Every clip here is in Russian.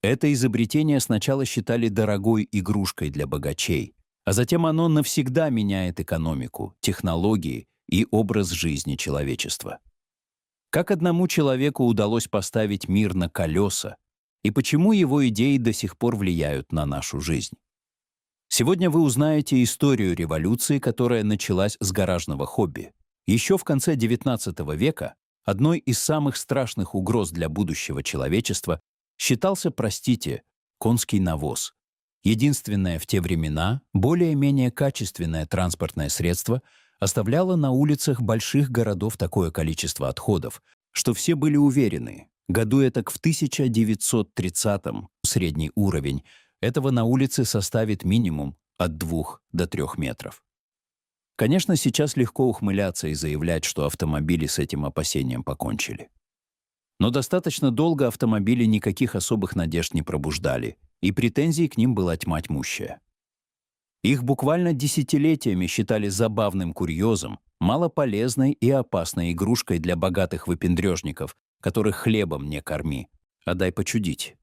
Это изобретение сначала считали дорогой игрушкой для богачей, а затем оно навсегда меняет экономику, технологии и образ жизни человечества. Как одному человеку удалось поставить мир на колеса, и почему его идеи до сих пор влияют на нашу жизнь? Сегодня вы узнаете историю революции, которая началась с гаражного хобби. Еще в конце XIX века одной из самых страшных угроз для будущего человечества считался, простите, конский навоз. Единственное в те времена более-менее качественное транспортное средство оставляло на улицах больших городов такое количество отходов, что все были уверены, году этак в 1930-м средний уровень этого на улице составит минимум от 2 до 3 метров. Конечно, сейчас легко ухмыляться и заявлять, что автомобили с этим опасением покончили. Но достаточно долго автомобили никаких особых надежд не пробуждали, и претензий к ним была тьма тьмущая. Их буквально десятилетиями считали забавным курьезом, малополезной и опасной игрушкой для богатых выпендрежников, которых хлебом не корми, а дай почудить.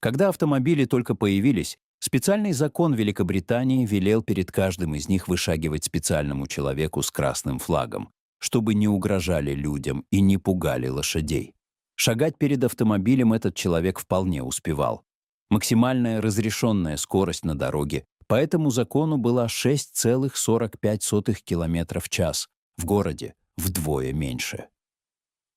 Когда автомобили только появились, специальный закон Великобритании велел перед каждым из них вышагивать специальному человеку с красным флагом, чтобы не угрожали людям и не пугали лошадей. Шагать перед автомобилем этот человек вполне успевал. Максимальная разрешенная скорость на дороге по этому закону была 6,45 км в час, в городе вдвое меньше.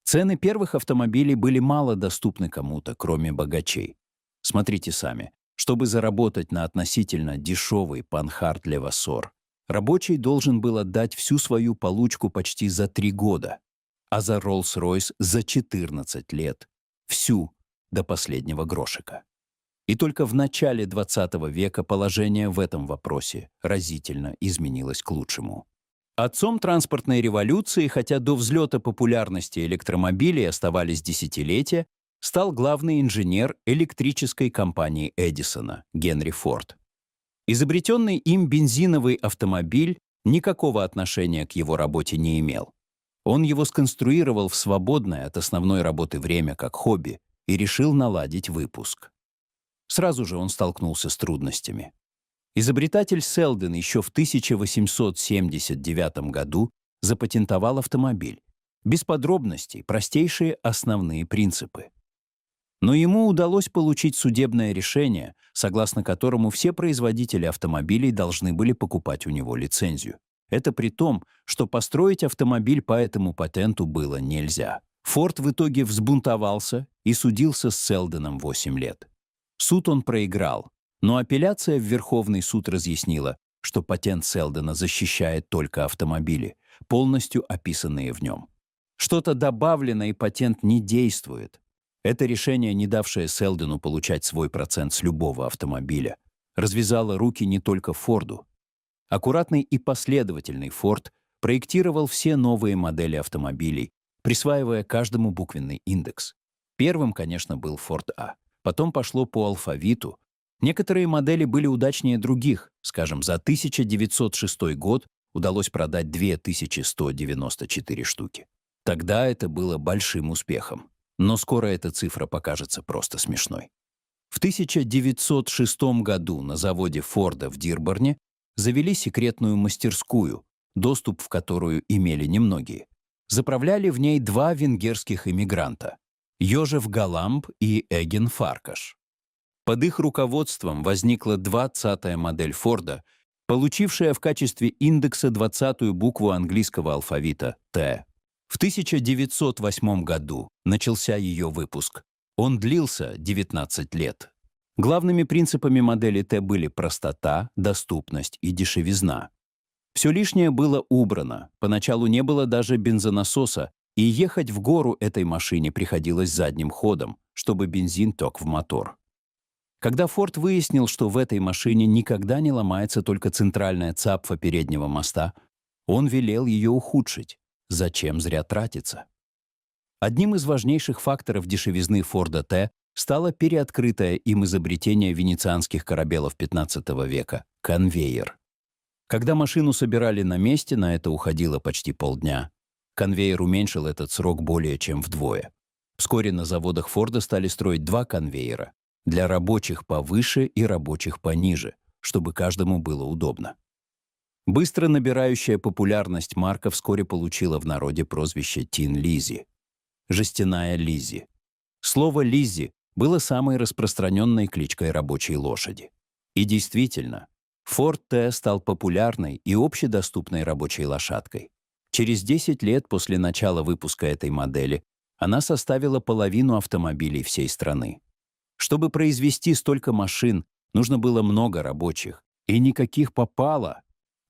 Цены первых автомобилей были мало доступны кому-то, кроме богачей. Смотрите сами. Чтобы заработать на относительно дешевый Панхард Левасор, рабочий должен был отдать всю свою получку почти за 3 года, а за Роллс-Ройс за 14 лет. Всю, до последнего грошика. И только в начале XX века положение в этом вопросе разительно изменилось к лучшему. Отцом транспортной революции, хотя до взлета популярности электромобилей оставались десятилетия, стал главный инженер электрической компании Эдисона Генри Форд. Изобретенный им бензиновый автомобиль никакого отношения к его работе не имел. Он его сконструировал в свободное от основной работы время как хобби и решил наладить выпуск. Сразу же он столкнулся с трудностями. Изобретатель Селдон еще в 1879 году запатентовал автомобиль. Без подробностей, простейшие основные принципы. Но ему удалось получить судебное решение, согласно которому все производители автомобилей должны были покупать у него лицензию. Это при том, что построить автомобиль по этому патенту было нельзя. Форд в итоге взбунтовался и судился с Селдоном 8 лет. Суд он проиграл, но апелляция в Верховный суд разъяснила, что патент Селдона защищает только автомобили, полностью описанные в нем. Что-то добавлено, и патент не действует. Это решение, не давшее Селдону получать свой процент с любого автомобиля, развязало руки не только Форду. Аккуратный и последовательный Форд проектировал все новые модели автомобилей, присваивая каждому буквенный индекс. Первым, конечно, был Форд А. Потом пошло по алфавиту. Некоторые модели были удачнее других. Скажем, за 1906 год удалось продать 2194 штуки. Тогда это было большим успехом. Но скоро эта цифра покажется просто смешной. В 1906 году на заводе Форда в Дирборне завели секретную мастерскую, доступ в которую имели немногие. Заправляли в ней 2 венгерских иммигранта – Йожеф Галамб и Эгген Фаркаш. Под их руководством возникла 20-я модель Форда, получившая в качестве индекса 20-ю букву английского алфавита «Т». В 1908 году начался ее выпуск. Он длился 19 лет. Главными принципами модели Т были простота, доступность и дешевизна. Все лишнее было убрано, поначалу не было даже бензонасоса, и ехать в гору этой машине приходилось задним ходом, чтобы бензин тек в мотор. Когда Форд выяснил, что в этой машине никогда не ломается только центральная цапфа переднего моста, он велел ее ухудшить. Зачем зря тратиться? Одним из важнейших факторов дешевизны Форда Т стало переоткрытое им изобретение венецианских корабелов XV века — конвейер. Когда машину собирали на месте, на это уходило почти полдня. Конвейер уменьшил этот срок более чем вдвое. Вскоре на заводах Форда стали строить 2 конвейера. для рабочих повыше и рабочих пониже, чтобы каждому было удобно. Быстро набирающая популярность марка вскоре получила в народе прозвище «Тин Лиззи» — «жестяная Лиззи». Слово «Лиззи» было самой распространенной кличкой рабочей лошади. И действительно, Ford T стал популярной и общедоступной рабочей лошадкой. Через 10 лет после начала выпуска этой модели она составила половину автомобилей всей страны. Чтобы произвести столько машин, нужно было много рабочих, и никаких попало.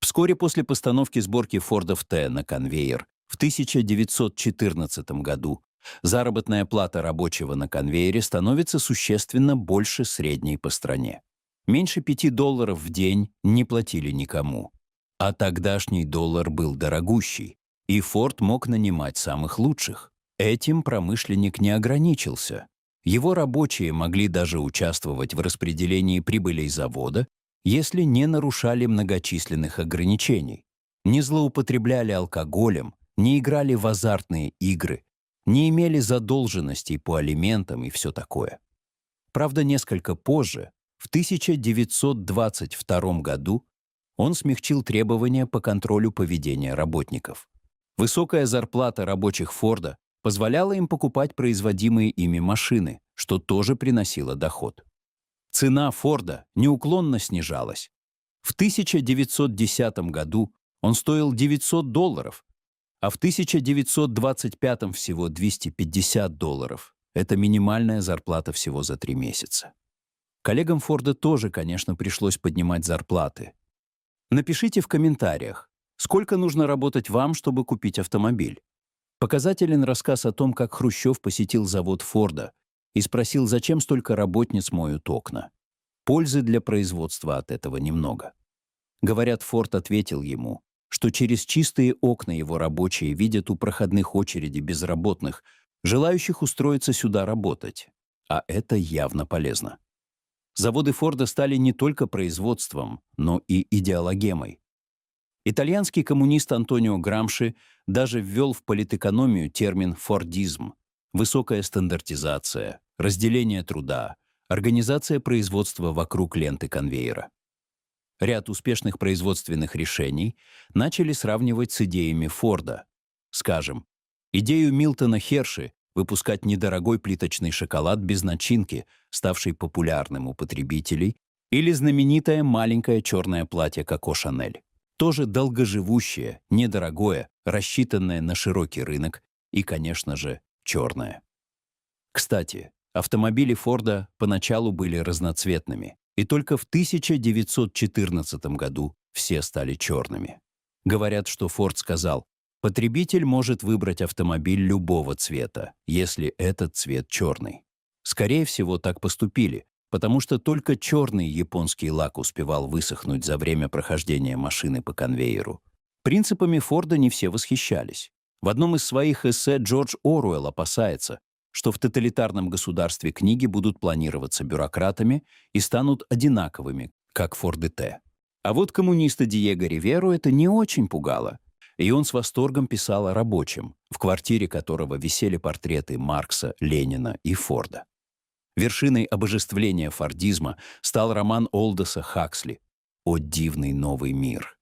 Вскоре после постановки сборки Фордов Т на конвейер в 1914 году заработная плата рабочего на конвейере становится существенно больше средней по стране. Меньше $5 в день не платили никому. А тогдашний доллар был дорогущий, и Форд мог нанимать самых лучших. Этим промышленник не ограничился. Его рабочие могли даже участвовать в распределении прибылей завода, если не нарушали многочисленных ограничений, не злоупотребляли алкоголем, не играли в азартные игры, не имели задолженностей по алиментам и все такое. Правда, несколько позже, в 1922 году, он смягчил требования по контролю поведения работников. Высокая зарплата рабочих Форда позволяла им покупать производимые ими машины, что тоже приносило доход. Цена Форда неуклонно снижалась. В 1910 году он стоил $900, а в 1925 всего $250. Это минимальная зарплата всего за 3 месяца. Коллегам Форда тоже, конечно, пришлось поднимать зарплаты. Напишите в комментариях, сколько нужно работать вам, чтобы купить автомобиль. Показателен рассказ о том, как Хрущев посетил завод Форда и спросил, зачем столько работниц моют окна. Пользы для производства от этого немного. Говорят, Форд ответил ему, что через чистые окна его рабочие видят у проходных очереди безработных, желающих устроиться сюда работать. А это явно полезно. Заводы Форда стали не только производством, но и идеологемой. Итальянский коммунист Антонио Грамши даже ввел в политэкономию термин «фордизм» — высокая стандартизация, разделение труда, организация производства вокруг ленты конвейера. Ряд успешных производственных решений начали сравнивать с идеями Форда. Скажем, идею Милтона Херши выпускать недорогой плиточный шоколад без начинки, ставший популярным у потребителей, или знаменитое маленькое черное платье Коко Шанель. Тоже долгоживущее, недорогое, рассчитанное на широкий рынок и, конечно же, черное. Кстати, автомобили Форда поначалу были разноцветными, и только в 1914 году все стали черными. Говорят, что Форд сказал, потребитель может выбрать автомобиль любого цвета, если этот цвет черный. Скорее всего, так поступили, потому что только черный японский лак успевал высохнуть за время прохождения машины по конвейеру. Принципами Форда не все восхищались. В одном из своих эссе Джордж Оруэлл опасается, что в тоталитарном государстве книги будут планироваться бюрократами и станут одинаковыми, как Форды Т. А вот коммуниста Диего Риверу это не очень пугало, и он с восторгом писал о рабочем, в квартире которого висели портреты Маркса, Ленина и Форда. Вершиной обожествления фордизма стал роман Олдоса Хаксли «О дивный новый мир».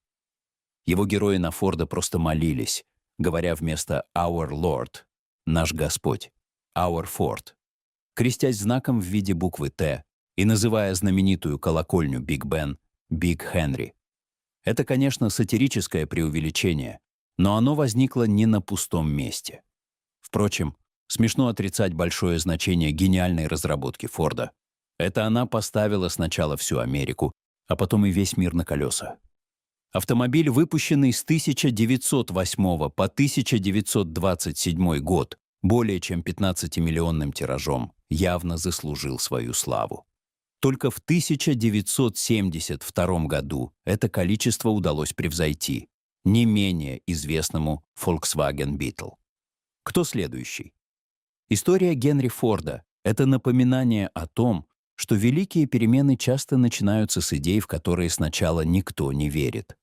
Его герои на Форда просто молились, говоря вместо «Our Lord» — «Наш Господь», «Our Ford», крестясь знаком в виде буквы «Т» и называя знаменитую колокольню Биг Бен «Биг Хенри». Это, конечно, сатирическое преувеличение, но оно возникло не на пустом месте. Впрочем, смешно отрицать большое значение гениальной разработки Форда. Это она поставила сначала всю Америку, а потом и весь мир на колеса. Автомобиль, выпущенный с 1908 по 1927 год, более чем 15-миллионным тиражом, явно заслужил свою славу. Только в 1972 году это количество удалось превзойти не менее известному Volkswagen Beetle. Кто следующий? История Генри Форда — это напоминание о том, что великие перемены часто начинаются с идей, в которые сначала никто не верит.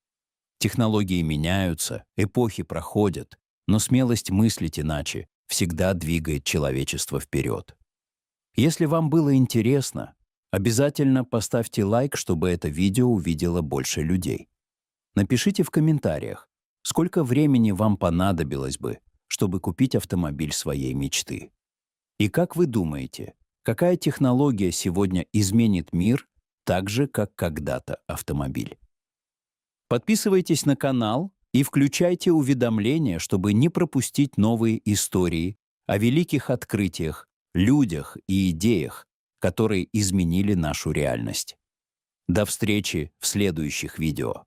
Технологии меняются, эпохи проходят, но смелость мыслить иначе всегда двигает человечество вперед. Если вам было интересно, Обязательно поставьте лайк, чтобы это видео увидело больше людей. Напишите в комментариях, сколько времени вам понадобилось бы, чтобы купить автомобиль своей мечты. И как вы думаете, какая технология сегодня изменит мир так же, как когда-то автомобиль? Подписывайтесь на канал и включайте уведомления, чтобы не пропустить новые истории о великих открытиях, людях и идеях, которые изменили нашу реальность. До встречи в следующих видео.